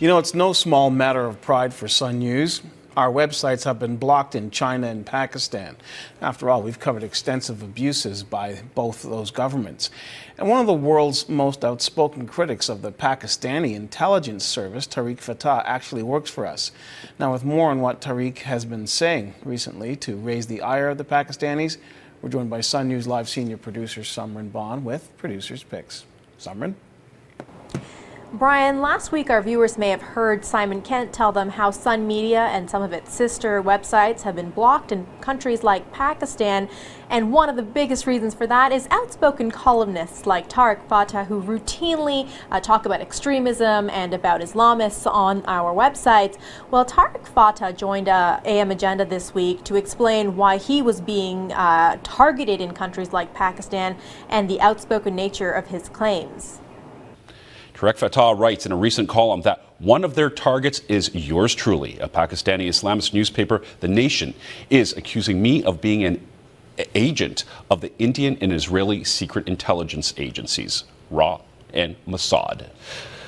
You know, it's no small matter of pride for Sun News. Our websites have been blocked in China and Pakistan. After all, we've covered extensive abuses by both of those governments. And one of the world's most outspoken critics of the Pakistani intelligence service, Tariq Fatah, actually works for us. Now, with more on what Tariq has been saying recently to raise the ire of the Pakistanis, we're joined by Sun News Live senior producer Simran Bond with Producer's Picks. Simran? Brian, last week our viewers may have heard Simon Kent tell them how Sun Media and some of its sister websites have been blocked in countries like Pakistan, and one of the biggest reasons for that is outspoken columnists like Tariq Fatah, who routinely talk about extremism and about Islamists on our websites. Well, Tariq Fatah joined AM Agenda this week to explain why he was being targeted in countries like Pakistan and the outspoken nature of his claims. Tariq Fatah writes in a recent column that one of their targets is yours truly. A Pakistani Islamist newspaper, The Nation, is accusing me of being an agent of the Indian and Israeli secret intelligence agencies, RA and Mossad.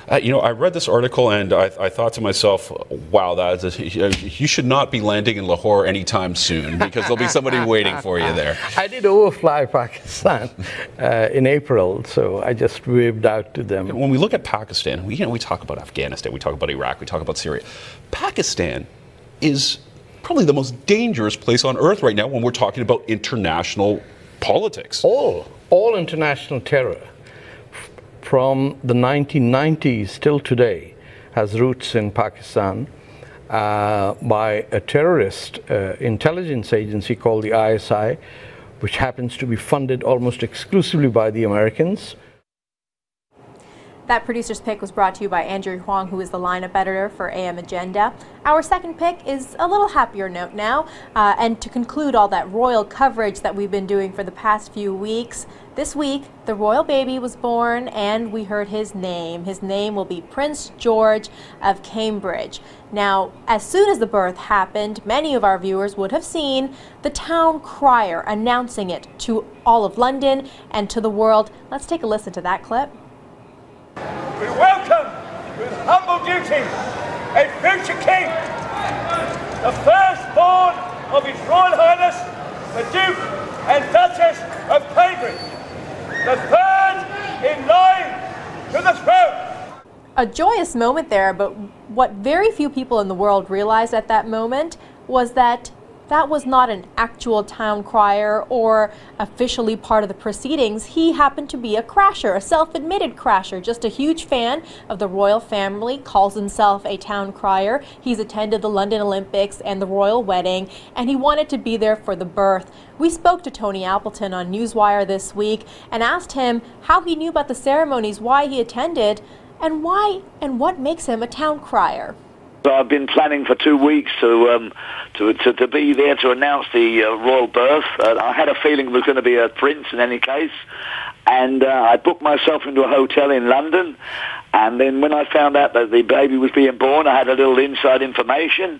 I read this article and I thought to myself, wow, you should not be landing in Lahore anytime soon, because there'll be somebody waiting for you there. I did overfly Pakistan in April, so I just waved out to them. When we look at Pakistan, we talk about Afghanistan, we talk about Iraq, we talk about Syria. Pakistan is probably the most dangerous place on earth right now when we're talking about international politics. All international terror from the 1990s till today has roots in Pakistan by a terrorist intelligence agency called the ISI, which happens to be funded almost exclusively by the Americans. That producer's pick was brought to you by Andrew Huang, who is the lineup editor for AM Agenda. Our second pick is a little happier note now, and to conclude all that royal coverage that we've been doing for the past few weeks, this week the royal baby was born and we heard his name. His name will be Prince George of Cambridge. Now, as soon as the birth happened, many of our viewers would have seen the town crier announcing it to all of London and to the world. Let's take a listen to that clip. We welcome with humble duty a future king, the firstborn of His Royal Highness the Duke and Duchess of Cambridge, the third in line to the throne. A joyous moment there, but what very few people in the world realized at that moment was that that was not an actual town crier or officially part of the proceedings. He happened to be a crasher, a self-admitted crasher, just a huge fan of the royal family, calls himself a town crier. He's attended the London Olympics and the royal wedding, and he wanted to be there for the birth. We spoke to Tony Appleton on Newswire this week and asked him how he knew about the ceremonies, why he attended, and what makes him a town crier. I've been planning for 2 weeks to be there to announce the royal birth. I had a feeling it was going to be a prince in any case, and I booked myself into a hotel in London. And then when I found out that the baby was being born, I had a little inside information.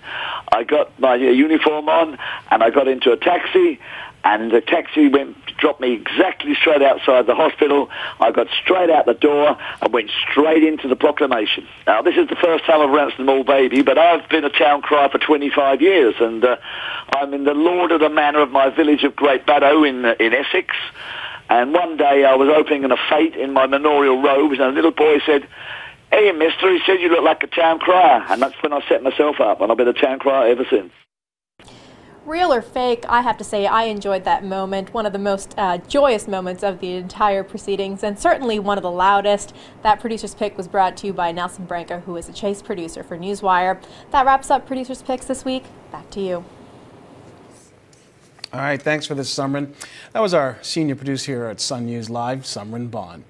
I got my uniform on, and I got into a taxi. And the taxi dropped me exactly straight outside the hospital. I got straight out the door and went straight into the proclamation. Now, this is the first time I've announced a small baby, but I've been a town crier for 25 years, and I'm in the lord of the manor of my village of Great Baddow in Essex. And one day I was opening a fete in my manorial robes, and a little boy said, "Hey, mister," he said, "you look like a town crier." And that's when I set myself up, and I've been a town crier ever since. Real or fake, I have to say I enjoyed that moment, one of the most joyous moments of the entire proceedings, and certainly one of the loudest. That producer's pick was brought to you by Nelson Branca, who is a chase producer for Newswire. That wraps up Producer's Picks this week. Back to you. All right, thanks for this, Simran. That was our senior producer here at Sun News Live, Simran Bond.